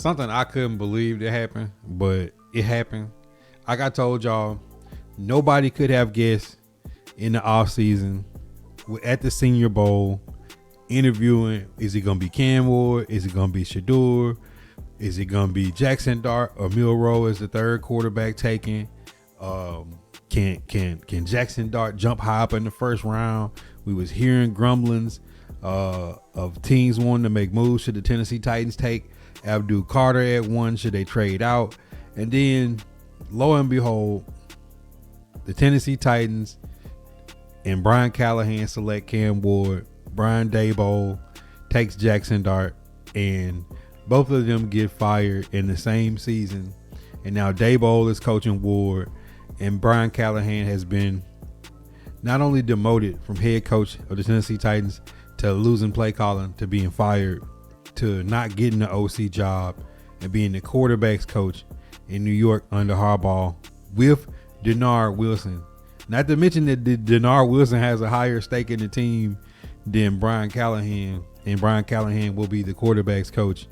something I couldn't believe that happened, but it happened. Like I told y'all, nobody could have guessed in the offseason at the Senior Bowl interviewing, is it going to be Cam Ward? Is it going to be Shedeur? Is it going to be Jackson Dart or Milroe as the third quarterback taken? Can Jackson Dart jump high up in the first round? We was hearing grumblings of teams wanting to make moves. Should the Tennessee Titans take Abdul Carter at 1? Should they trade out? And then, lo and behold, the Tennessee Titans and Brian Callahan select Cam Ward. Brian Daboll takes Jackson Dart, and both of them get fired in the same season. And now Daboll is coaching Ward, and Brian Callahan has been not only demoted from head coach of the Tennessee Titans to losing play calling, to being fired, to not getting the OC job, and being the quarterback's coach in New York under Harbaugh with Denard Wilson. Not to mention that Denard Wilson has a higher stake in the team than Brian Callahan, and Brian Callahan will be the quarterback's coach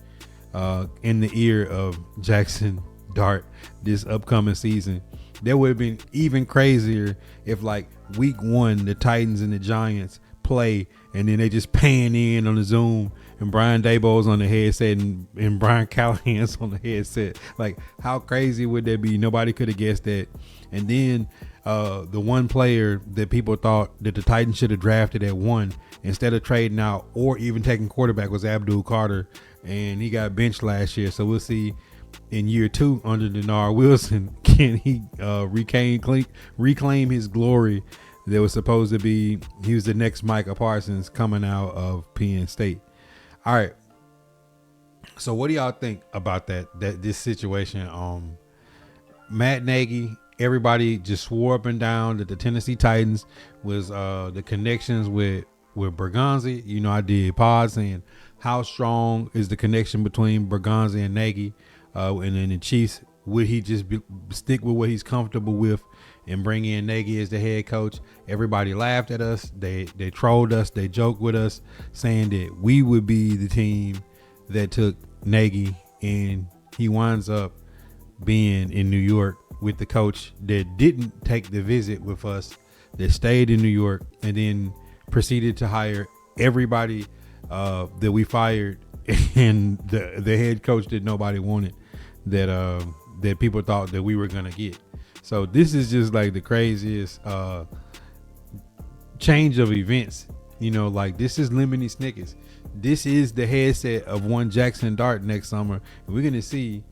in the ear of Jackson Dart this upcoming season. That would have been even crazier if, like, week 1, the Titans and the Giants play, and then they just pan in on the Zoom, and Brian Daboll's on the headset and Brian Callahan's on the headset. Like, how crazy would that be? Nobody could have guessed that. And then the one player that people thought that the Titans should have drafted at 1 instead of trading out or even taking quarterback was Abdul Carter, and he got benched last year. So we'll see in year 2 under Denard Wilson, can he reclaim his glory that was supposed to be, he was the next Micah Parsons coming out of Penn State. All right. So what do y'all think about this situation? Matt Nagy, everybody just swore up and down that the Tennessee Titans was the connections with Bergonzi. You know, I did pods saying how strong is the connection between Bergonzi and Nagy, and then the Chiefs, would he just stick with what he's comfortable with and bring in Nagy as the head coach? Everybody laughed at us. They trolled us. They joked with us, saying that we would be the team that took Nagy, and he winds up being in New York with the coach that didn't take the visit with us, that stayed in New York, and then proceeded to hire everybody that we fired, and the head coach that nobody wanted, that people thought that we were gonna get. So this is just like the craziest change of events. You know, like, this is Lemony Snickets. This is the headset of one Jackson Dart next summer. And we're gonna see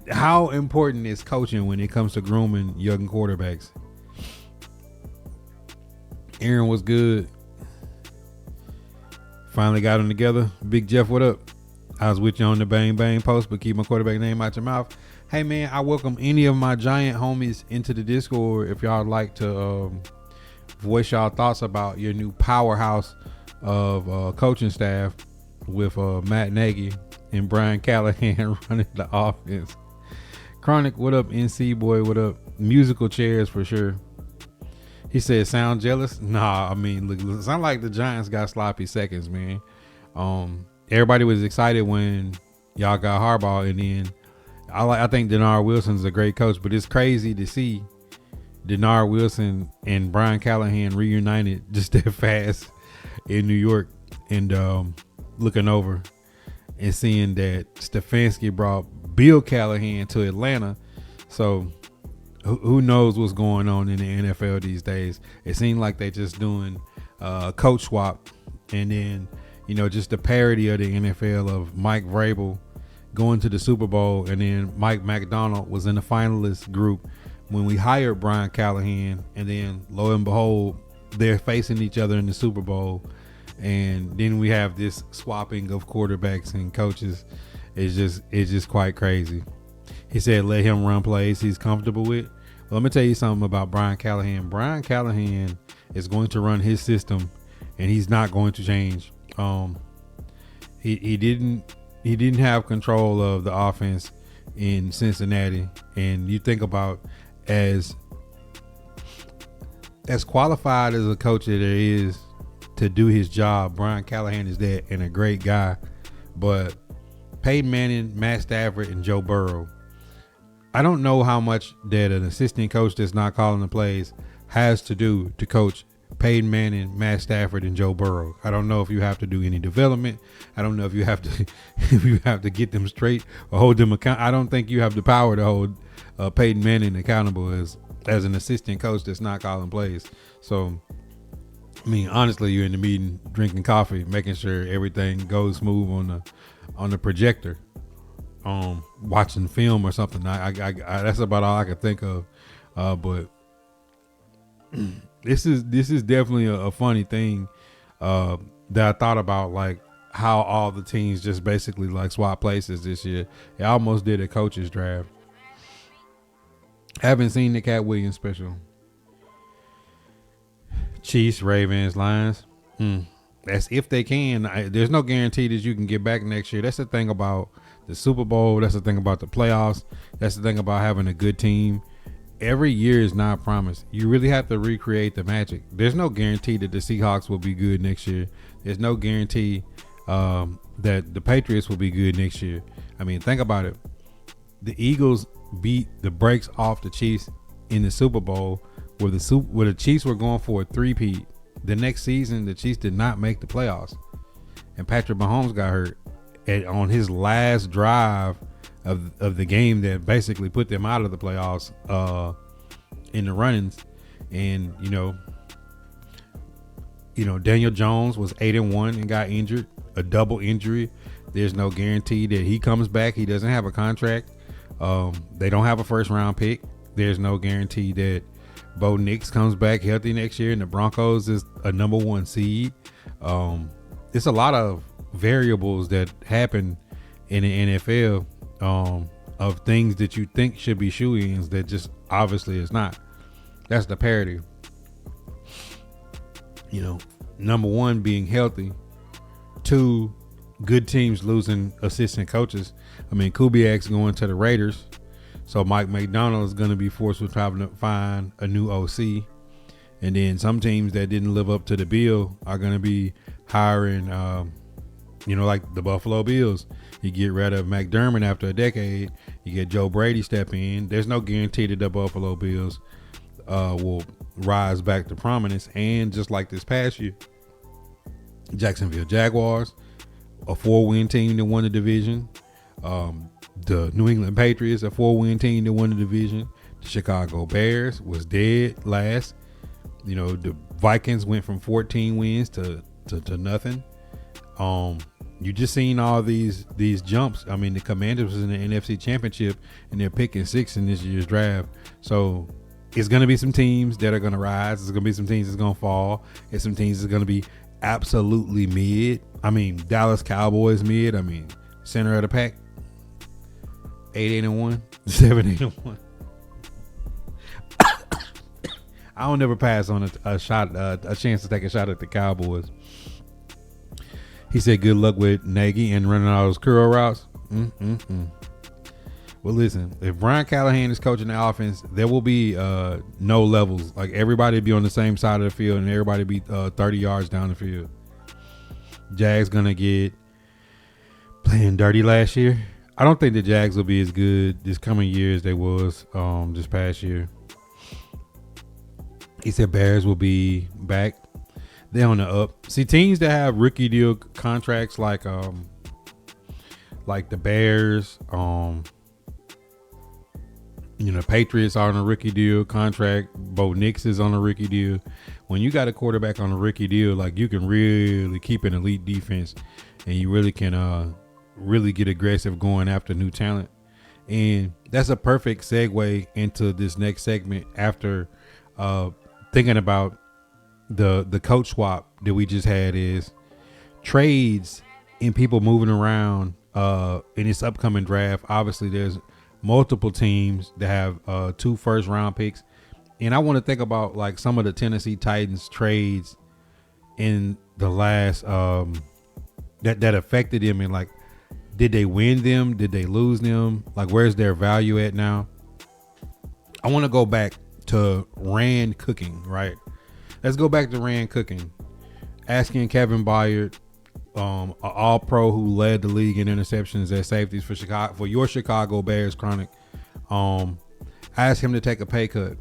how important is coaching when it comes to grooming young quarterbacks. Aaron was good. Finally got them together. Big Jeff, what up? I was with you on the Bang Bang post, but keep my quarterback name out your mouth. Hey man, I welcome any of my Giant homies into the Discord if y'all like to voice y'all thoughts about your new powerhouse of coaching staff with Matt Nagy and Brian Callahan running the offense. Chronic, what up? NC boy, what up? Musical chairs for sure. He said, sound jealous? Nah, I mean, look, sound like the Giants got sloppy seconds, man. Everybody was excited when y'all got Harbaugh, and then I think Denard Wilson's a great coach, but it's crazy to see Denard Wilson and Brian Callahan reunited just that fast in New York, and looking over and seeing that Stefanski brought Bill Callahan to Atlanta. So who knows what's going on in the NFL these days? It seems like they just doing coach swap, and then, you know, just the parody of the NFL of Mike Vrabel going to the Super Bowl, and then Mike McDonald was in the finalist group when we hired Brian Callahan, and then lo and behold, they're facing each other in the Super Bowl, and then we have this swapping of quarterbacks and coaches. It's just quite crazy. He said, let him run plays he's comfortable with. Well, let me tell you something about Brian Callahan. Brian Callahan is going to run his system, and he's not going to change. He didn't have control of the offense in Cincinnati, and you think about as qualified as a coach that there is to do his job, Brian Callahan is that, and a great guy. But Peyton Manning, Matt Stafford, and Joe Burrow. I don't know how much that an assistant coach that's not calling the plays has to do to coach Peyton Manning, Matt Stafford, and Joe Burrow. I don't know if you have to do any development. I don't know if you have to if you have to get them straight or hold them account. I don't think you have the power to hold Peyton Manning accountable as an assistant coach that's not calling plays. So, I mean, honestly, you're in the meeting drinking coffee, making sure everything goes smooth on the projector, watching film or something. I that's about all I could think of. But this is definitely a funny thing that I thought about, like how all the teams just basically like swap places this year. They almost did a coaches draft. Haven't seen the Cat Williams special. Chiefs, Ravens, Lions. That's if they can. There's no guarantee that you can get back next year. That's the thing about the Super Bowl. That's the thing about the playoffs. That's the thing about having a good team. Every year is not promised. You really have to recreate the magic. There's no guarantee that the Seahawks will be good next year. There's no guarantee that the Patriots will be good next year. I mean, think about it. The Eagles beat the brakes off the Chiefs in the Super Bowl, where the Chiefs were going for a three-peat. The next season, the Chiefs did not make the playoffs, and Patrick Mahomes got hurt on his last drive of the game that basically put them out of the playoffs in the runnings. And you know Daniel Jones was 8-1 and got injured, a double injury. There's no guarantee that he comes back. He doesn't have a contract. They don't have a first round pick. There's no guarantee that Bo Nix comes back healthy next year and the Broncos is a number 1 seed. It's a lot of variables that happen in the NFL, of things that you think should be shoe-ins that just obviously is not. That's the parity. Number 1 being healthy. 2, good teams losing assistant coaches. I mean, Kubiak's going to the Raiders, so Mike McDonald is going to be forced with having to find a new OC. And then some teams that didn't live up to the bill are going to be hiring, like the Buffalo Bills. You get rid of McDermott after a decade. You get Joe Brady step in. There's no guarantee that the Buffalo Bills will rise back to prominence. And just like this past year, Jacksonville Jaguars, a 4-win team that won the division. The New England Patriots, a 4-win team that won the division. The Chicago Bears was dead last. The Vikings went from 14 wins to nothing. You just seen all these jumps. I mean, the Commanders was in the NFC Championship and they're picking 6 in this year's draft. So it's going to be some teams that are going to rise. There's going to be some teams that's going to fall. And some teams that's going to be absolutely mid. I mean, Dallas Cowboys mid. I mean, center of the pack. 8-1, 7-1. I don't never pass on a chance to take a shot at the Cowboys. He said, "Good luck with Nagy and running all those curl routes." Well, listen, if Brian Callahan is coaching the offense, there will be no levels. Like everybody be on the same side of the field, and everybody be 30 yards down the field. Jags gonna get playing dirty last year. I don't think the Jags will be as good this coming year as they was this past year. He said Bears will be back. They're on the up. See, teams that have rookie deal contracts like the Bears, Patriots are on a rookie deal contract. Bo Nix is on a rookie deal. When you got a quarterback on a rookie deal, like you can really keep an elite defense, and you really can really get aggressive going after new talent. And that's a perfect segue into this next segment after thinking about the coach swap that we just had is trades and people moving around in this upcoming draft. Obviously, there's multiple teams that have 2 first-round picks. And I want to think about like some of the Tennessee Titans trades in the last that affected them, and like, did they win them? Did they lose them? Like, where's their value at now? I want to go back to Rand Cooking, right? Let's go back to Rand Cooking. Asking Kevin Byard, a All Pro who led the league in interceptions at safeties for Chicago, for your Chicago Bears, Chronic. Asked him to take a pay cut.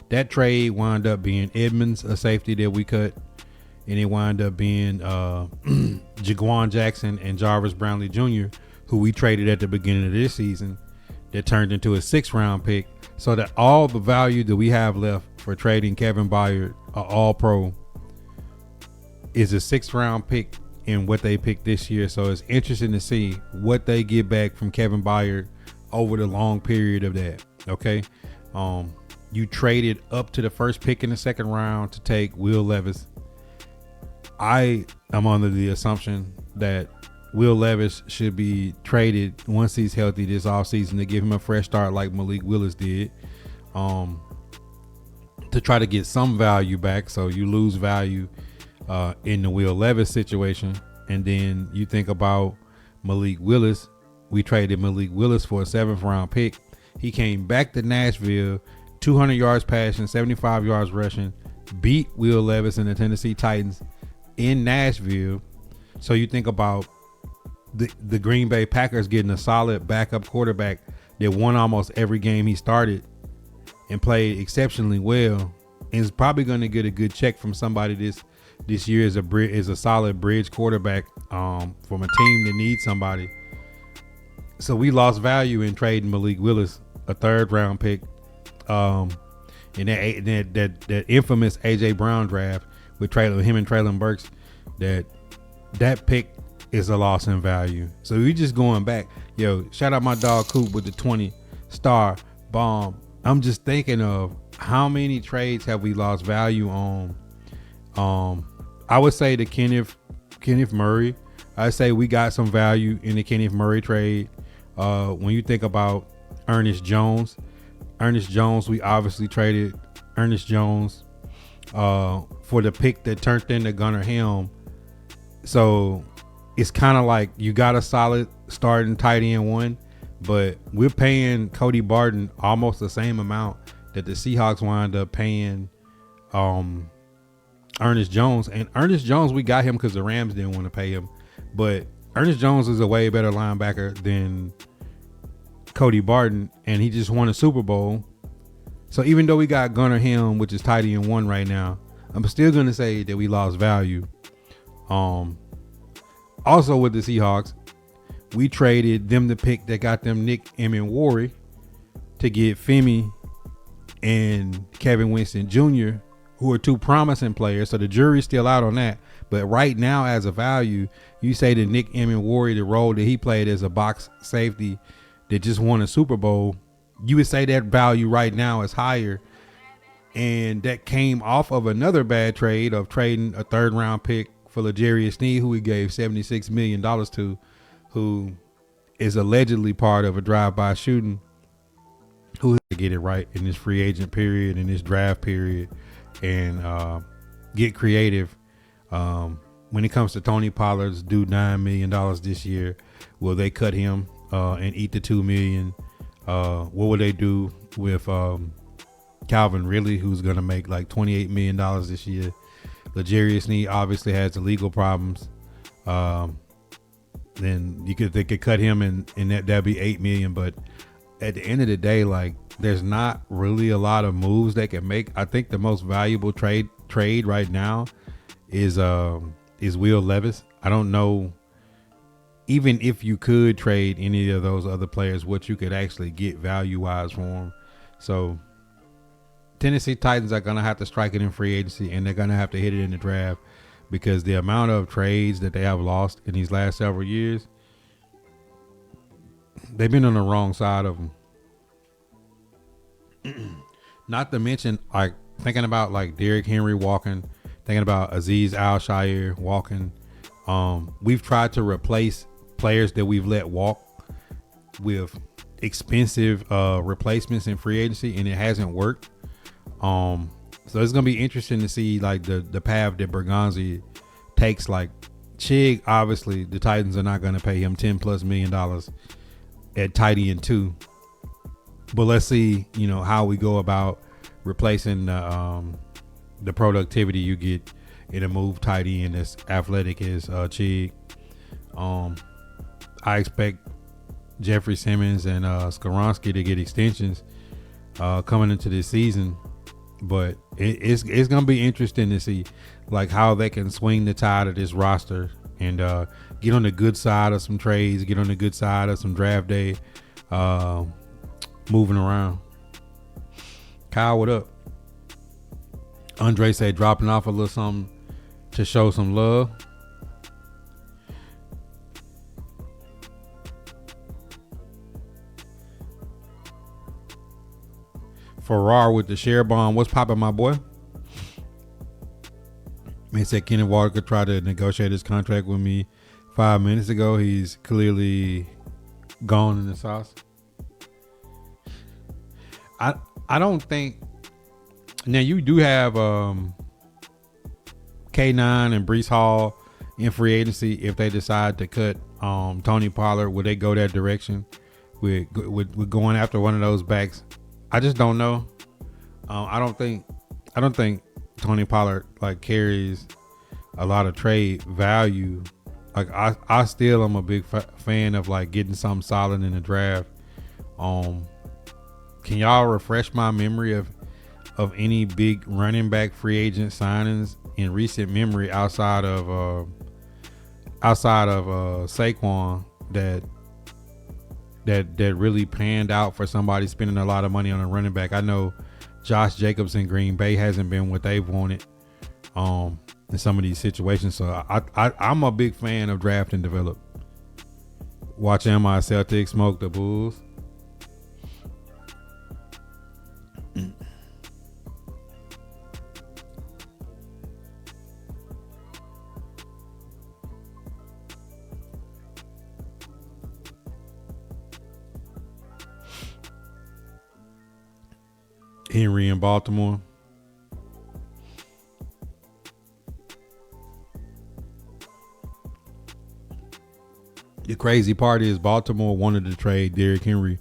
That trade wound up being Edmonds, a safety that we cut, and it wound up being Jaquan Jackson and Jarvis Brownlee Jr., who we traded at the beginning of this season, that turned into a 6th-round pick. So that all the value that we have left for trading Kevin Byard, an All-Pro, is a 6th-round pick in what they picked this year. So it's interesting to see what they get back from Kevin Byard over the long period of that. Okay. You traded up to the first pick in the 2nd round to take Will Levis. I am under the assumption that Will Levis should be traded once he's healthy this offseason to give him a fresh start like Malik Willis did, to try to get some value back. So you lose value in the Will Levis situation. And then you think about Malik Willis. We traded Malik Willis for a 7th-round pick. He came back to Nashville, 200 yards passing, 75 yards rushing, beat Will Levis and the Tennessee Titans in Nashville. So you think about the Green Bay Packers getting a solid backup quarterback that won almost every game he started and played exceptionally well, and is probably going to get a good check from somebody this year as a solid bridge quarterback from a team that needs somebody. So we lost value in trading Malik Willis, a 3rd-round pick, in that infamous AJ Brown draft with him and Traylon Burks. That pick is a loss in value. So we just going back. Yo, shout out my dog Coop with the 20-star bomb. I'm just thinking of how many trades have we lost value on. I would say the Kenneth Murray. I say we got some value in the Kenneth Murray trade. When you think about Ernest Jones, we obviously traded Ernest Jones for the pick that turned into Gunnar Helm. So it's kind of like you got a solid starting tight end one, but we're paying Cody Barton almost the same amount that the Seahawks wind up paying Ernest Jones. And Ernest Jones, we got him because the Rams didn't want to pay him. But Ernest Jones is a way better linebacker than Cody Barton, and he just won a Super Bowl. So even though we got Gunnar Helm, which is tight end one right now, I'm still going to say that we lost value. Also with the Seahawks, we traded them the pick that got them Nick Emmanwori to get Femi and Kevin Winston Jr., who are 2 promising players. So the jury's still out on that. But right now, as a value, you say that Nick Emmanwori, the role that he played as a box safety that just won a Super Bowl, you would say that value right now is higher. And that came off of another bad trade of trading a 3rd-round pick for L'Jarius Sneed, who we gave $76 million to, who is allegedly part of a drive-by shooting, who has to get it right in this free agent period, in this draft period, and get creative. When it comes to Tony Pollard's due $9 million this year, will they cut him and eat the $2 million? What will they do with Calvin Ridley, who's going to make like $28 million this year? L'Jarius Sneed obviously has the legal problems. Then they could cut him and that'd be $8 million. But at the end of the day, like, there's not really a lot of moves they can make. I think the most valuable trade right now is Will Levis. I don't know, even if you could trade any of those other players, what you could actually get value wise for them. So Tennessee Titans are going to have to strike it in free agency, and they're going to have to hit it in the draft, because the amount of trades that they have lost in these last several years, they've been on the wrong side of them. Not to mention, like, thinking about like Derrick Henry walking, thinking about Azeez Al-Shaair walking. We've tried to replace players that we've let walk with expensive replacements in free agency, and it hasn't worked. So it's gonna be interesting to see like the path that Bergonzi takes. Like Chig, obviously the Titans are not gonna pay him $10+ million at tight end 2. But let's see, how we go about replacing the productivity you get in a move tight end as athletic as Chig. I expect Jeffrey Simmons and Skoronski to get extensions coming into this season, but it's gonna be interesting to see like how they can swing the tide of this roster and get on the good side of some trades, get on the good side of some draft day moving around. Kyle, what up? Andre said dropping off a little something to show some love. Farrar with the share bond. What's popping, my boy? He said Kenneth Walker tried to negotiate his contract with me 5 minutes ago. He's clearly gone in the sauce. I don't think. Now you do have K9 and Breece Hall in free agency. If they decide to cut Tony Pollard, will they go that direction with going after one of those backs? I just don't know. I don't think Tony Pollard like carries a lot of trade value. Like I still am a big fan of like getting something solid in the draft. Can y'all refresh my memory of any big running back free agent signings in recent memory outside of Saquon that really panned out for somebody spending a lot of money on a running back? I know Josh Jacobs in Green Bay hasn't been what they've wanted in some of these situations. So I'm a big fan of draft and develop. Watching my Celtics smoke the Bulls. Henry in Baltimore. The crazy part is Baltimore wanted to trade Derrick Henry,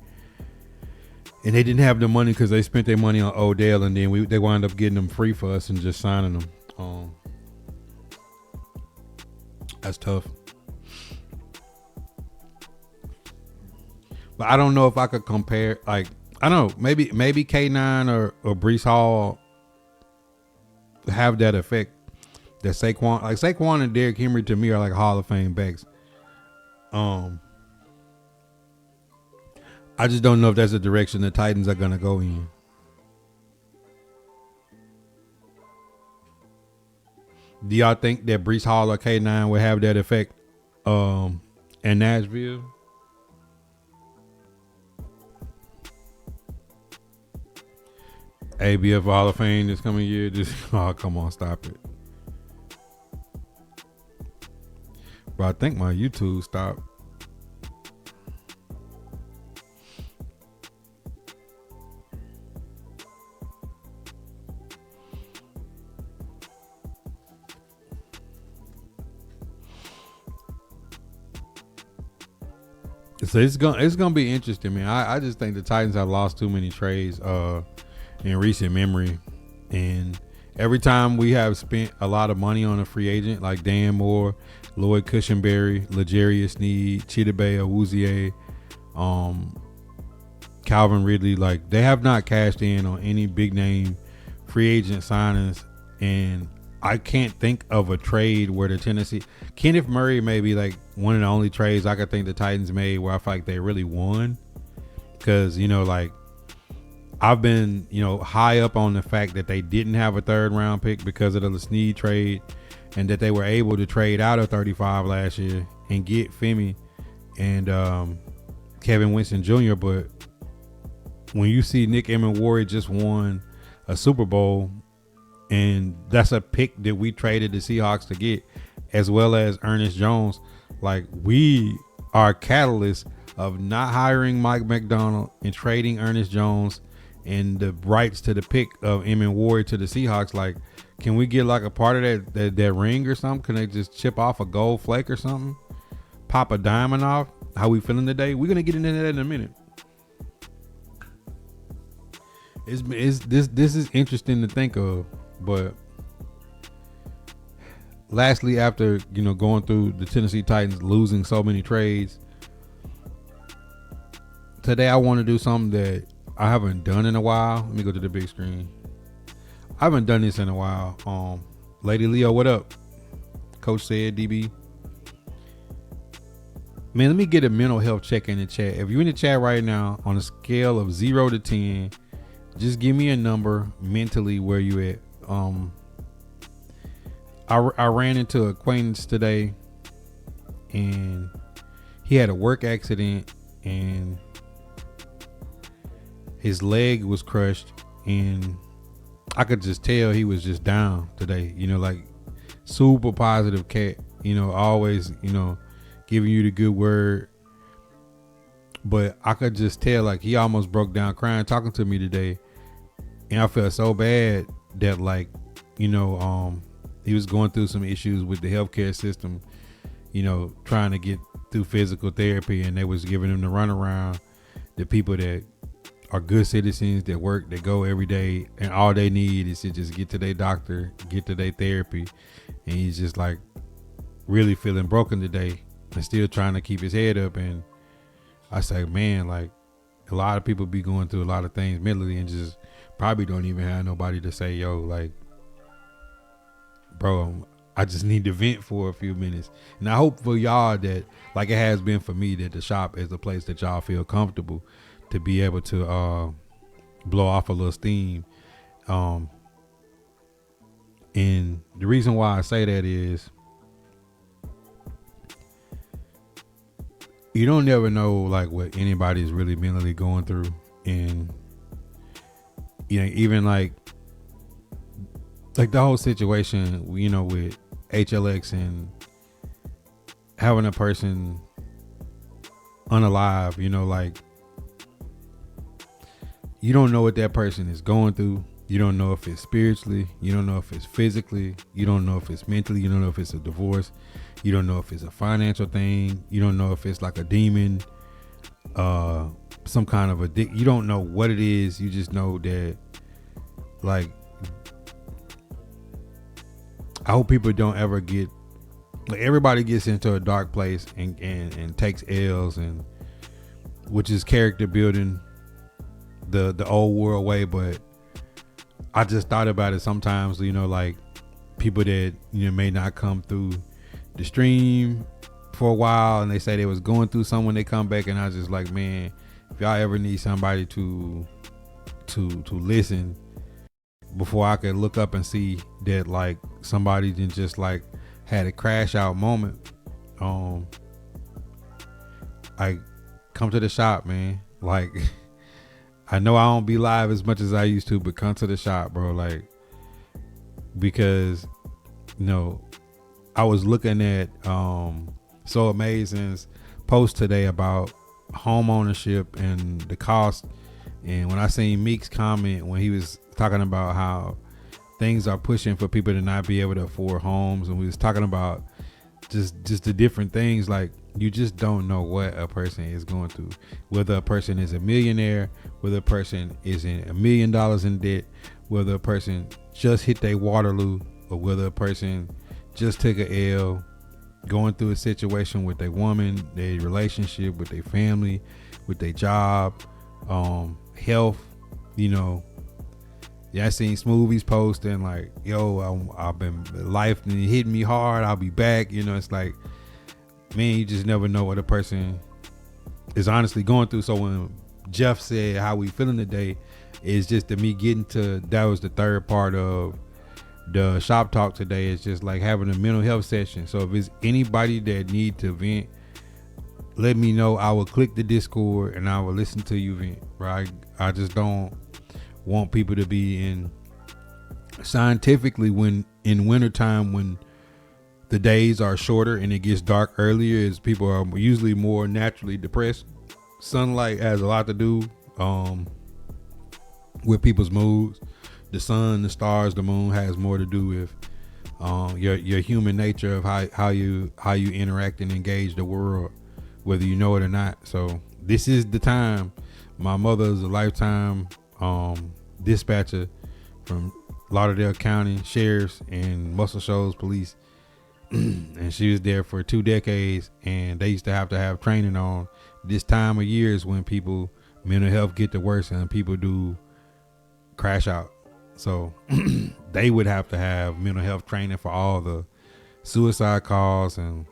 and they didn't have the money because they spent their money on Odell, and then they wound up getting them free for us and just signing them. That's tough. But I don't know if I could compare. Like, I don't know. Maybe K9 or Breece Hall have that effect that Saquon and Derrick Henry to me are like Hall of Fame backs. I just don't know if that's the direction the Titans are gonna go in. Do y'all think that Breece Hall or K9 will have that effect in Nashville? ABF Hall of Fame this coming year. Just come on, stop it. Bro, I think my YouTube stopped. So it's gonna be interesting, man. I just think the Titans have lost too many trades in recent memory, and every time we have spent a lot of money on a free agent like Dan Moore, Lloyd Cushenberry, L'Jarius Sneed, Chidobe Awuzie, Calvin Ridley, like they have not cashed in on any big name free agent signings, and I can't think of a trade where the Tennessee Kenneth Murray may be like one of the only trades I could think the Titans made where I feel like they really won, because like I've been high up on the fact that they didn't have a third round pick because of the Snead trade, and that they were able to trade out of 35 last year and get Femi and Kevin Winston Jr. But when you see Nick Emmanwori just won a Super Bowl, and that's a pick that we traded the Seahawks to get, as well as Ernest Jones, like we are catalysts of not hiring Mike McDonald and trading Ernest Jones and the rights to the pick of Emmanwori to the Seahawks. Like, can we get like a part of that ring or something? Can they just chip off a gold flake or something? Pop a diamond off? How we feeling today? We're gonna get into that in a minute. This is interesting to think of, but lastly, after going through the Tennessee Titans losing so many trades, today I want to do something that I haven't done in a while. Let me go to the big screen. I haven't done this in a while. Lady Leo, what up? Coach said, DB. Man, let me get a mental health check in the chat. If you're in the chat right now, on a scale of 0 to 10, just give me a number mentally where you at. I ran into an acquaintance today, and he had a work accident, and his leg was crushed, and I could just tell he was just down today. Like super positive cat. Always giving you the good word. But I could just tell, like, he almost broke down crying talking to me today. And I felt so bad that, like, he was going through some issues with the healthcare system, trying to get through physical therapy, and they was giving him the runaround. The people that are good citizens that work, that go every day, and all they need is to just get to their doctor, get to their therapy. And he's just like really feeling broken today and still trying to keep his head up. And I say, man, like, a lot of people be going through a lot of things mentally and just probably don't even have nobody to say, yo, like, bro, I just need to vent for a few minutes. And I hope for y'all that, like it has been for me, that the shop is a place that y'all feel comfortable to be able to blow off a little steam. And the reason why I say that is, you don't never know, like, what anybody's really mentally going through. And even like the whole situation, with HLX and having a person unalive, like, you don't know what that person is going through. You don't know if it's spiritually, you don't know if it's physically, you don't know if it's mentally, you don't know if it's a divorce, you don't know if it's a financial thing, you don't know if it's like a demon, some kind of you don't know what it is. You just know that, like, I hope people don't ever get, like, everybody gets into a dark place and takes L's, and which is character building the old world way. But I just thought about it sometimes, like, people that may not come through the stream for a while, and they say they was going through something when they come back, and I was just like, man, if y'all ever need somebody to listen, before I could look up and see that, like, somebody didn't just, like, had a crash out moment, I come to the shop, man. Like, I know I don't be live as much as I used to, but come to the shop, bro. Like, because, I was looking at So Amazing's post today about home ownership and the cost. And when I seen Meek's comment, when he was talking about how things are pushing for people to not be able to afford homes, and we was talking about just the different things, like, you just don't know what a person is going through, whether a person is a millionaire, whether a person is in $1 million in debt, whether a person just hit their Waterloo, or whether a person just took a L, going through a situation with their woman, their relationship with their family, with their job, health. I seen Smoothies posting, like, yo, I've been, life hitting me hard, I'll be back. It's like, man, you just never know what a person is honestly going through. So when Jeff said how we feeling today, it's just to me getting to, that was the third part of the shop talk today. It's just like having a mental health session. So if it's anybody that need to vent, let me know. I will click the Discord and I will listen to you vent, right? I just don't want people to be in, scientifically, when in wintertime, when the days are shorter and it gets dark earlier, is people are usually more naturally depressed. Sunlight has a lot to do with people's moods. The sun, the stars, the moon has more to do with your human nature of how you interact and engage the world, whether you know it or not. So this is the time. My mother is a lifetime dispatcher from Lauderdale County Sheriff's and Muscle Shoals Police. and she was there for 2 decades. And they used to have training on this time of years when people mental health get the worst and people do crash out. So they would have to have mental health training for all the suicide calls and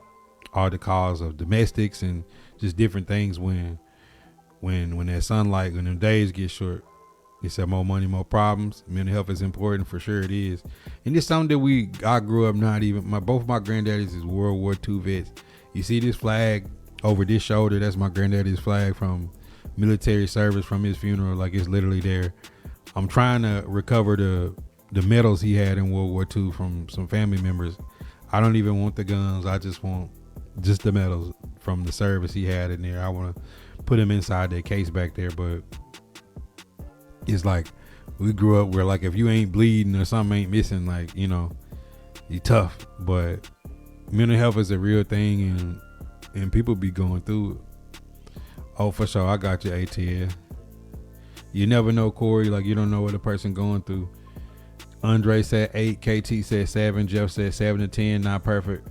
all the calls of domestics and just different things when that sunlight, when them days get short. They said more money, more problems. Mental health is important, for sure it is. And it's something that I grew up not even, both my granddaddies is World War II vets. You see this flag over this shoulder, that's my granddaddy's flag from military service from his funeral. Like, it's literally there. I'm trying to recover the medals he had in World War II from some family members. I don't even want the guns. I just want just the medals from the service he had in there. I want to put him inside that case back there. But it's like, we grew up where, like, if you ain't bleeding or something ain't missing, like, you know, you tough. But mental health is a real thing, and people be going through it. Oh, for sure. I got you, ATL. You never know, Corey. Like, you don't know what a person going through. Andre said 8, KT said 7, Jeff said 7 to 10. Not perfect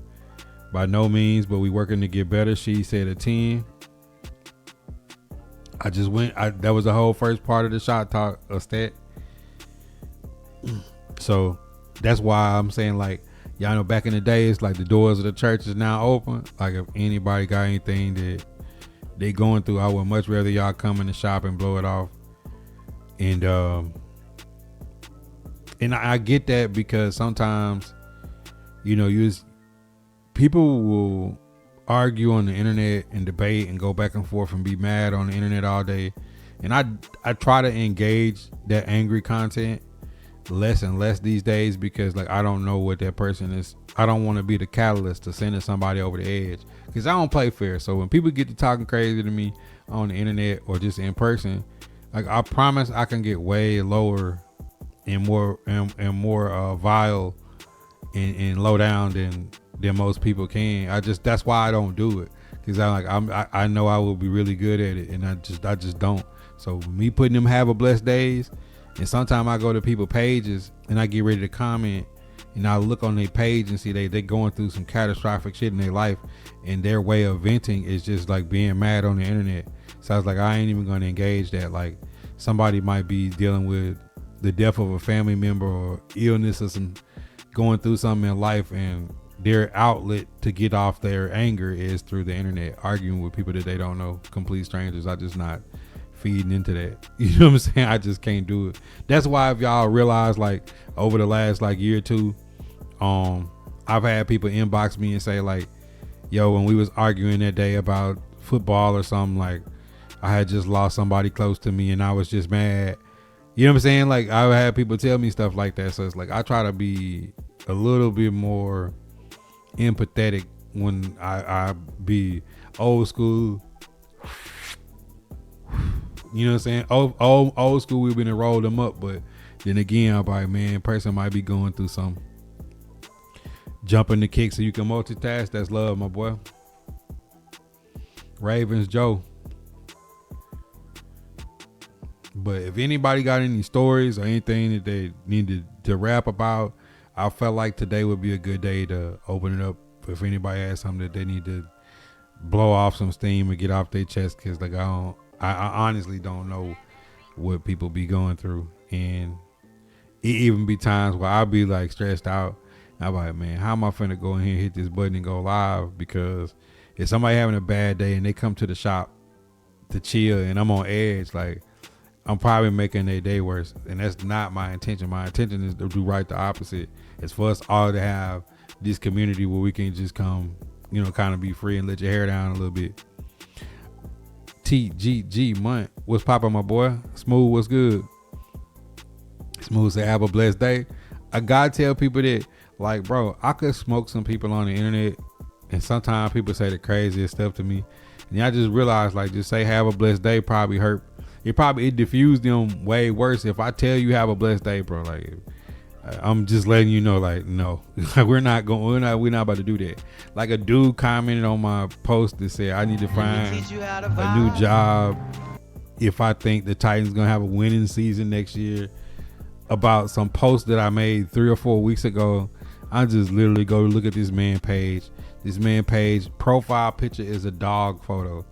by no means, but we working to get better. She said a 10. I just went. That was the whole first part of the shot talk, a stat. So that's why I'm saying, like, y'all know back in the day, it's like the doors of the church is now open. Like, if anybody got anything that they going through, I would much rather y'all come in the shop and blow it off. And I get that, because sometimes, you know, people will argue on the internet and debate and go back and forth and be mad on the internet all day. And I try to engage that angry content less and less these days, because, like, I don't know what that person is. I don't want to be the catalyst to sending somebody over the edge, because I don't play fair. So when people get to talking crazy to me on the internet or just in person, like, I promise I can get way lower and more vile and low down than most people can. That's why I don't do it, because I know I will be really good at it, and I just don't. So me putting them have a blessed days, and sometimes I go to people's pages and I get ready to comment, and I look on their page and see they going through some catastrophic shit in their life, and their way of venting is just like being mad on the internet. So I was like, I ain't even going to engage that. Like, somebody might be dealing with the death of a family member or illness or some going through something in life, and their outlet to get off their anger is through the internet, arguing with people that they don't know, complete strangers. I just not feeding into that. You know what I'm saying? I just can't do it. That's why, if y'all realize, like, over the last like year or two, I've had people inbox me and say, like, yo, when we was arguing that day about football or something, like, I had just lost somebody close to me and I was just mad. You know what I'm saying? Like, I had people tell me stuff like that. So it's like, I try to be a little bit more empathetic when I be old school. You know what I'm saying? Old school, we've been to roll them up. But then again, I'm like, man, person might be going through something. Jumping the kick so you can multitask. That's love, my boy. Ravens Joe. But if anybody got any stories or anything that they needed to rap about, I felt like today would be a good day to open it up. If anybody has something that they need to blow off some steam and get off their chest, because, like, I honestly don't know what people be going through. And it even be times where I'll be like stressed out. I'm like, man, how am I finna go in here, hit this button and go live? Because if somebody having a bad day and they come to the shop to chill and I'm on edge, like, I'm probably making their day worse. And that's not my intention. My intention is to do right the opposite. It's for us all to have this community where we can just come, you know, kind of be free and let your hair down a little bit. TGG Munt, what's poppin', my boy? Smooth, what's good? Smooth said, have a blessed day. I gotta tell people that, like, bro, I could smoke some people on the internet, and sometimes people say the craziest stuff to me, and I just realized, like, just say have a blessed day probably hurt. It diffused them way worse. If I tell you have a blessed day, bro, like, I'm just letting you know, like, no, we're not about to do that. Like, a dude commented on my post that said I need to find a new job if I think the Titans gonna have a winning season next year, about some post that I made 3 or 4 weeks ago. I just literally go look at this man page. This man page profile picture is a dog photo.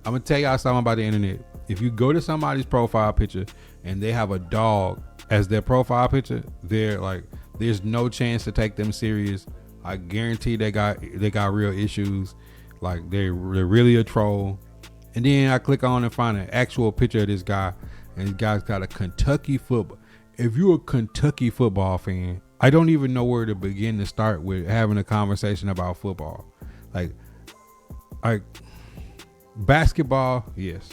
I'm gonna tell y'all something about the internet. If you go to somebody's profile picture and they have a dog as their profile picture, they're like, there's no chance to take them serious. I guarantee they got real issues. Like they're really a troll. And then I click on and find an actual picture of this guy, and this guy's got a Kentucky football. If you're a Kentucky football fan, I don't even know where to begin to start with having a conversation about football. Like basketball, yes.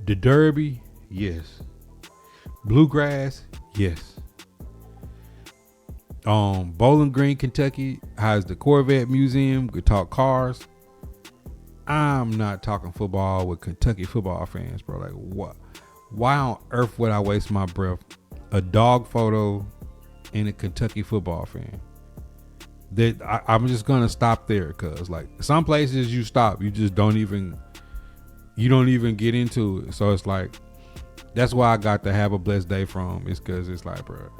The Derby, yes. Bluegrass, yes. Bowling Green, Kentucky has the Corvette Museum. We talk cars. I'm not talking football with Kentucky football fans, bro. Like, what? Why on earth would I waste my breath? A dog photo and a Kentucky football fan. That I'm just gonna stop there, cause like some places you stop, you don't even get into it. So it's like that's why I got to have a blessed day from. It's cause it's like, bro,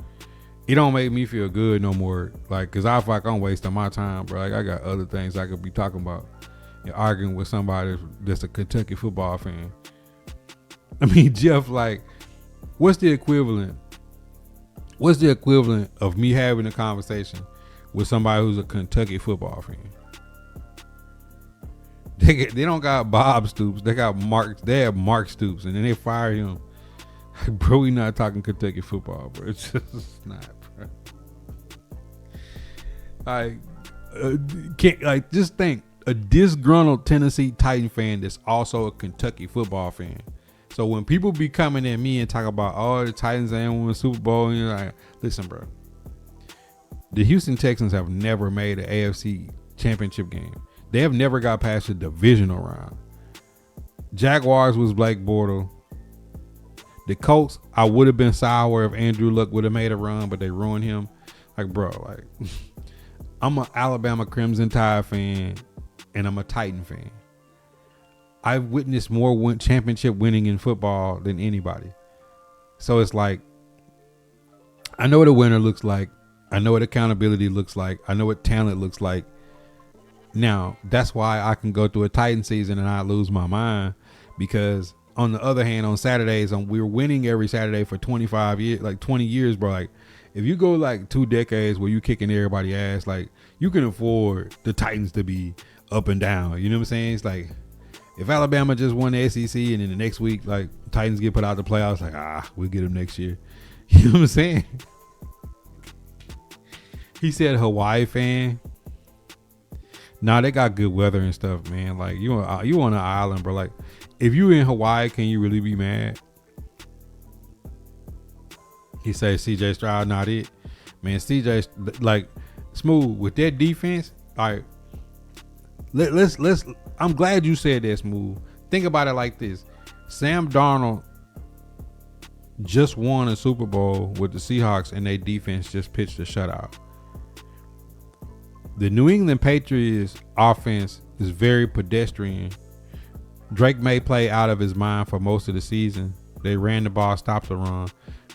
it don't make me feel good no more. Like, cause I feel like I'm wasting my time, bro. Like I got other things I could be talking about and arguing with somebody that's a Kentucky football fan. I mean, Jeff, like, what's the equivalent? What's the equivalent of me having a conversation with somebody who's a Kentucky football fan? They don't got Bob Stoops. They got Mark. They have Mark Stoops, and then they fire him. Like, bro, we not talking Kentucky football, bro. It's just not, bro. Just think, a disgruntled Tennessee Titan fan that's also a Kentucky football fan. So when people be coming at me and talk about, oh, the Titans ain't won the Super Bowl, and you're like, listen, bro. The Houston Texans have never made an AFC championship game. They have never got past the divisional round. Jaguars was Blake Bortles. The Colts, I would have been sour if Andrew Luck would have made a run, but they ruined him. Like, bro, like, I'm an Alabama Crimson Tide fan, and I'm a Titan fan. I've witnessed more championship winning in football than anybody. So it's like, I know what a winner looks like. I know what accountability looks like. I know what talent looks like. Now, that's why I can go through a Titan season and not lose my mind, because on the other hand, on Saturdays, we're winning every Saturday for 25 years, like 20 years, bro. Like, if you go like 2 decades where you kicking everybody ass, like, you can afford the Titans to be up and down. You know what I'm saying? It's like, if Alabama just won the SEC and then the next week, like, Titans get put out the playoffs, like, we'll get them next year. You know what I'm saying? He said Hawaii fan. Nah, they got good weather and stuff, man. Like, you on an island, bro. Like, if you in Hawaii, can you really be mad? He said CJ Stroud not it. Man, CJ, like, Smooth, with that defense, all right, let's I'm glad you said that, Smooth. Think about it like this. Sam Darnold just won a Super Bowl with the Seahawks, and their defense just pitched a shutout. The New England Patriots offense is very pedestrian. Drake May play out of his mind for most of the season. They ran the ball, stopped the run.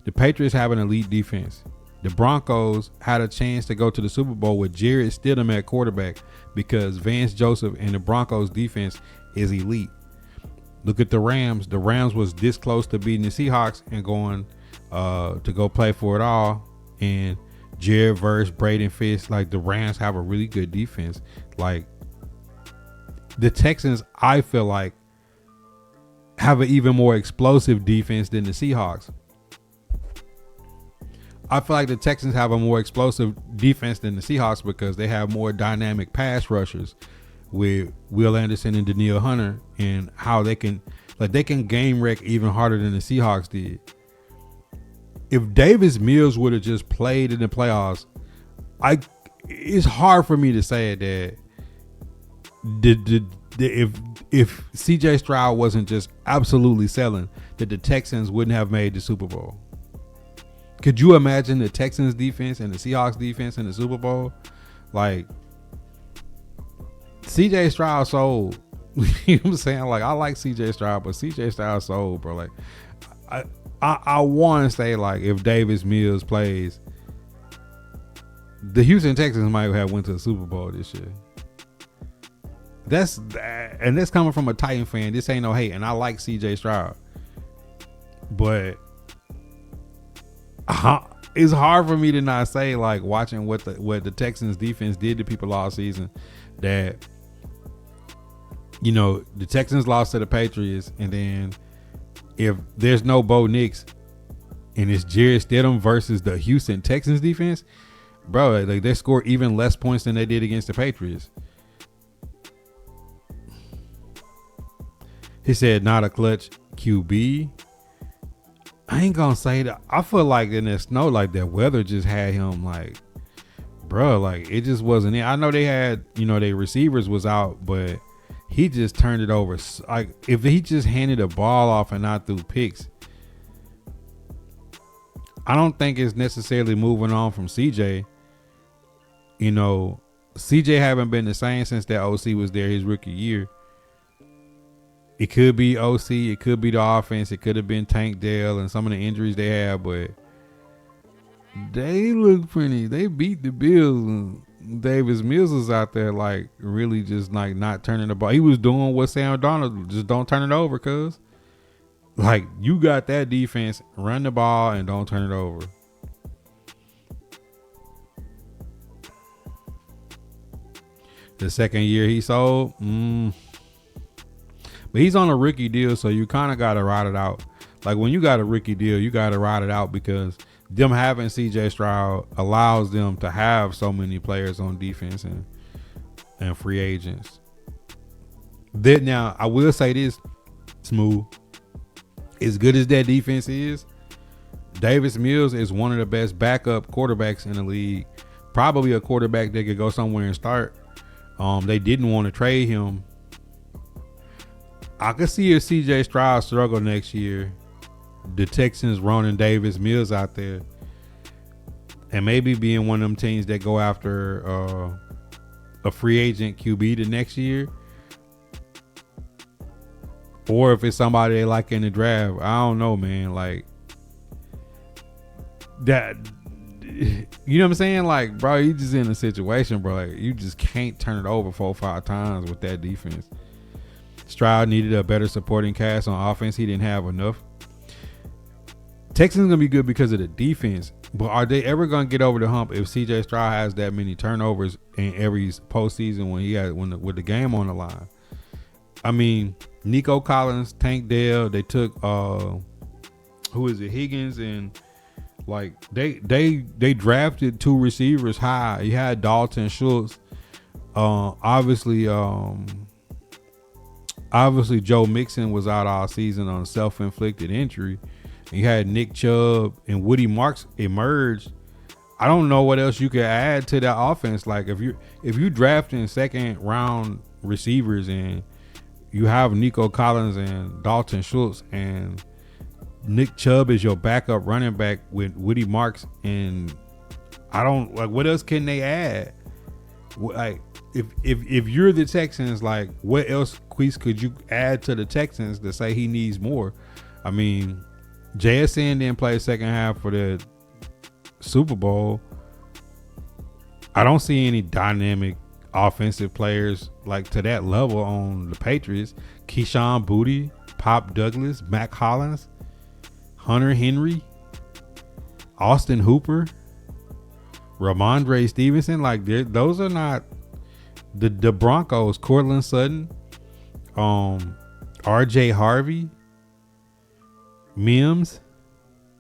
The Patriots have an elite defense. The Broncos had a chance to go to the Super Bowl with Jarrett Stidham at quarterback because Vance Joseph and the Broncos defense is elite. Look at the Rams. The Rams was this close to beating the Seahawks and going to go play for it all. And Jared Verse, Braden Fisk, like, the Rams have a really good defense. Like, the Texans, I feel like, have an even more explosive defense than the Seahawks. I feel like the Texans have a more explosive defense than the Seahawks because they have more dynamic pass rushers with Will Anderson and Danielle Hunter, and how they can game wreck even harder than the Seahawks did. If Davis Mills would have just played in the playoffs, it's hard for me to say that if CJ Stroud wasn't just absolutely selling, that the Texans wouldn't have made the Super Bowl. Could you imagine the Texans defense and the Seahawks defense in the Super Bowl? Like, CJ Stroud sold. You know what I'm saying? Like, I like CJ Stroud, but CJ Stroud sold, bro. Like, I want to say, like, if Davis Mills plays, The Houston Texans might have went to the Super Bowl this year. That's coming from a Titan fan. This ain't no hate, and I like C.J. Stroud, but it's hard for me to not say, like, watching what the Texans defense did to people all season, that, you know, the Texans lost to the Patriots, and then if there's no Bo Nix and it's Jarrett Stidham versus the Houston Texans defense, bro, like, they score even less points than they did against the Patriots. He said not a clutch QB. I ain't gonna say that. I feel like in the snow, like, that weather just had him, like, bro, like, it just wasn't it. I know they had, you know, their receivers was out, but he just turned it over. Like, if he just handed the ball off and not threw picks, I don't think it's necessarily moving on from CJ. You know, CJ haven't been the same since that OC was there his rookie year. It could be OC, it could be the offense, it could have been Tank Dell and some of the injuries they had, but they look pretty. They beat the Bills, and Davis Mills was out there, like, really just, like, not turning the ball. He was doing what Sam Darnold, just don't turn it over, cuz. Like, you got that defense, run the ball and don't turn it over. The second year he sold, but he's on a rookie deal, so you kind of got to ride it out. Like, when you got a rookie deal, you got to ride it out, because them having CJ Stroud allows them to have so many players on defense and free agents. That, now, I will say this, Smooth, as good as that defense is, Davis Mills is one of the best backup quarterbacks in the league. Probably a quarterback that could go somewhere and start. They didn't want to trade him. I could see if CJ Stroud struggle next year, the Texans running Davis Mills out there, and maybe being one of them teams that go after a free agent QB the next year, or if it's somebody they like in the draft. I don't know, man. Like, that, you know what I'm saying? Like, bro, you just in a situation, bro, like, you just can't turn it over 4 or 5 times with that defense. Stroud needed a better supporting cast on offense. He didn't have enough. Texans gonna be good because of the defense, but are they ever gonna get over the hump if CJ Stroud has that many turnovers in every postseason when the game on the line? I mean, Nico Collins, Tank Dell, they took who is it, Higgins, and, like, they drafted 2 receivers high. You had Dalton Schultz, obviously Joe Mixon was out all season on a self-inflicted injury. And you had Nick Chubb and Woody Marks emerged. I don't know what else you could add to that offense. Like, if you drafting second round receivers and you have Nico Collins and Dalton Schultz and Nick Chubb is your backup running back with Woody Marks, and I don't, like, what else can they add? Like, if you're the Texans, like, what else could you add to the Texans to say he needs more? I mean, JSN didn't play second half for the Super Bowl. I don't see any dynamic offensive players, like, to that level on the Patriots. Keyshawn Boutte, Pop Douglas, Mac Hollins, Hunter Henry, Austin Hooper, Ramondre Stevenson. Like, those are not the Broncos. Cortland Sutton, RJ Harvey, Mims.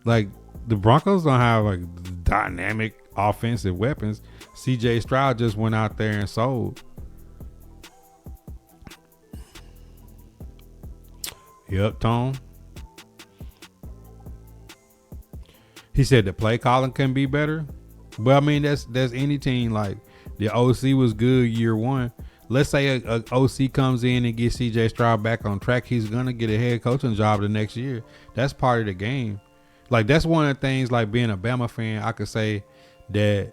Like, the Broncos don't have, like, dynamic offensive weapons. CJ Stroud just went out there and sold. Yep, Tom. He said the play calling can be better. But I mean, that's any team. Like, the OC was good year one. Let's say a OC comes in and gets CJ Stroud back on track, he's gonna get a head coaching job the next year. That's part of the game. Like, that's one of the things, like, being a Bama fan, I could say that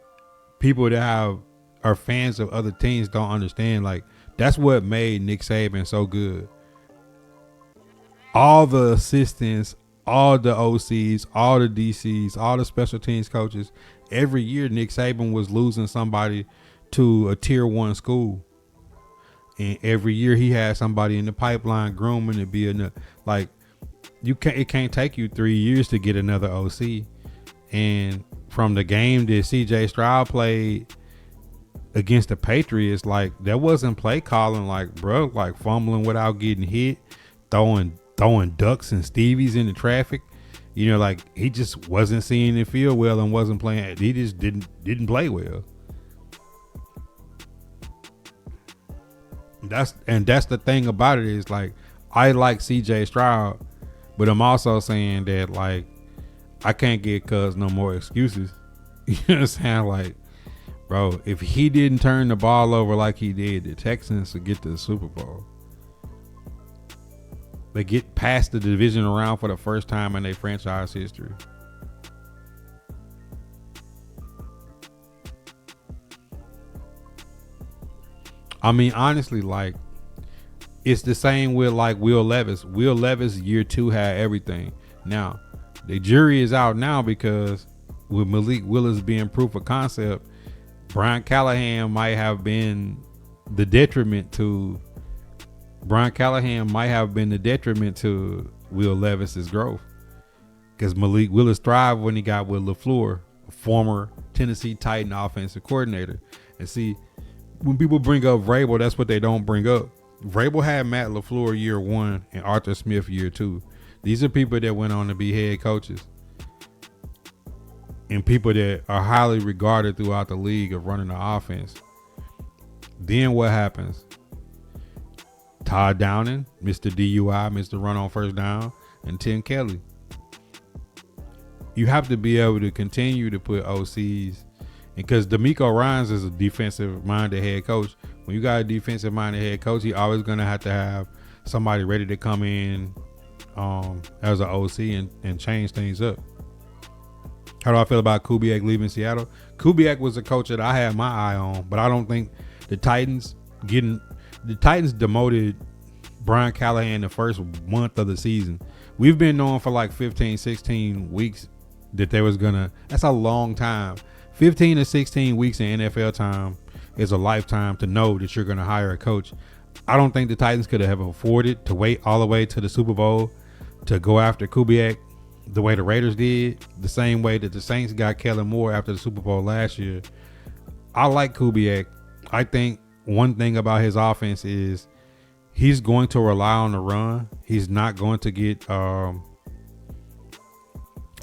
people that are fans of other teams don't understand. Like, that's what made Nick Saban so good. All the assistants all the OCs, all the DCs, all the special teams coaches. Every year, Nick Saban was losing somebody to a tier 1 school. And every year he had somebody in the pipeline grooming to be like, it can't take you 3 years to get another OC. And from the game that CJ Stroud played against the Patriots, like, that wasn't play calling, like, bro, like fumbling without getting hit, throwing ducks and Stevies into traffic. You know, like, he just wasn't seeing the field well and wasn't playing. He just didn't play well. That's the thing about it, is like, I like CJ Stroud, but I'm also saying that, like, I can't give Cuz no more excuses. You know what I'm saying? Like, bro, if he didn't turn the ball over like he did, the Texans would get to the Super Bowl. They get past the division round for the first time in their franchise history. I mean, honestly, like, it's the same with, like, Will Levis. Will Levis, year 2, had everything. Now, the jury is out now, because with Malik Willis being proof of concept, Brian Callahan might have been the detriment to Will Levis's growth, because Malik Willis thrived when he got with LaFleur, a former Tennessee Titan offensive coordinator. And see, when people bring up Vrabel, that's what they don't bring up. Vrabel had Matt LaFleur year 1 and Arthur Smith year 2. These are people that went on to be head coaches and people that are highly regarded throughout the league of running the offense. Then what happens? Todd Downing, Mr. DUI, Mr. Run on First Down, and Tim Kelly. You have to be able to continue to put OCs, because DeMeco Ryans is a defensive-minded head coach. When you got a defensive-minded head coach, he always going to have somebody ready to come in as an OC and change things up. How do I feel about Kubiak leaving Seattle? Kubiak was a coach that I had my eye on, but I don't think the Titans demoted Brian Callahan the first month of the season. We've been knowing for like 15, 16 weeks that that's a long time. 15 to 16 weeks in NFL time is a lifetime to know that you're going to hire a coach. I don't think the Titans could have afforded to wait all the way to the Super Bowl to go after Kubiak the way the Raiders did, the same way that the Saints got Kellen Moore after the Super Bowl last year. I like Kubiak. I think one thing about his offense is he's going to rely on the run. He's not going to get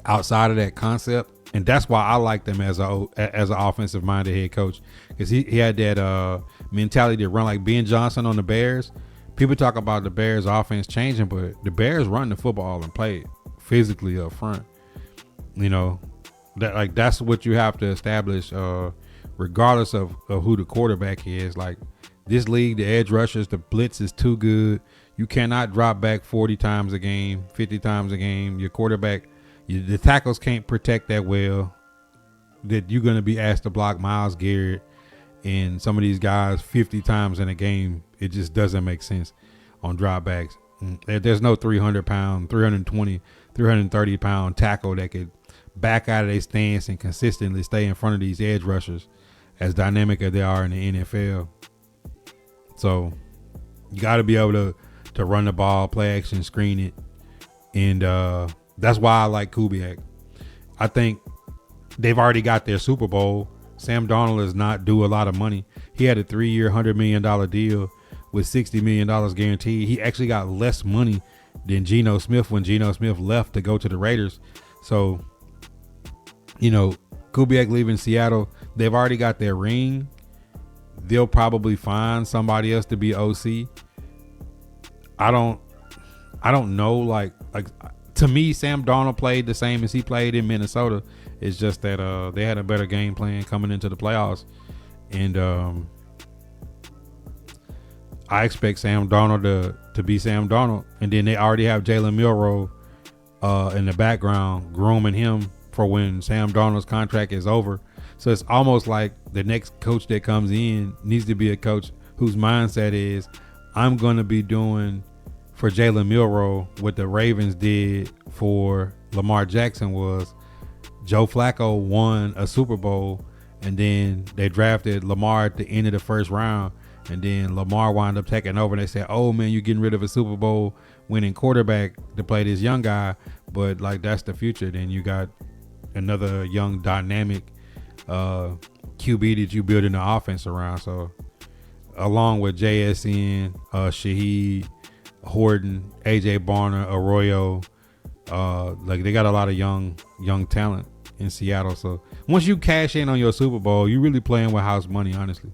outside of that concept. And that's why I liked him as an offensive minded head coach, because he had that mentality to run like Ben Johnson on the Bears. People talk about the Bears offense changing, but the Bears run the football and play it physically up front. You know, that's what you have to establish, regardless of who the quarterback is. Like, this league, the edge rushers, the blitz is too good. You cannot drop back 40 times a game, 50 times a game. Your quarterback, the tackles can't protect that well, that you're going to be asked to block Myles Garrett and some of these guys 50 times in a game. It just doesn't make sense on dropbacks. There's no 300-pound, 320, 330-pound tackle that could back out of their stance and consistently stay in front of these edge rushers as dynamic as they are in the NFL. So you got to be able to run the ball, play action, screen it. And that's why I like Kubiak. I think they've already got their Super Bowl. Sam Darnold is not due a lot of money. He had a 3-year, $100 million deal with $60 million guaranteed. He actually got less money than Geno Smith when Geno Smith left to go to the Raiders. So, you know, Kubiak leaving Seattle, they've already got their ring. They'll probably find somebody else to be OC. I don't know. Like to me, Sam Darnold played the same as he played in Minnesota. It's just that they had a better game plan coming into the playoffs. And I expect Sam Darnold to be Sam Darnold. And then they already have Jalen Milroe in the background grooming him for when Sam Darnold's contract is over. So it's almost like the next coach that comes in needs to be a coach whose mindset is, I'm going to be doing for Jalen Milroe, what the Ravens did for Lamar Jackson was Joe Flacco won a Super Bowl, and then they drafted Lamar at the end of the first round, and then Lamar wound up taking over, and they said, oh man, you're getting rid of a Super Bowl winning quarterback to play this young guy, but like that's the future. Then you got another young dynamic QB that you building the offense around. So along with JSN, Shaheed, Horton, AJ Barner, Arroyo, like they got a lot of young talent in Seattle. So once you cash in on your Super Bowl, you really playing with house money, honestly.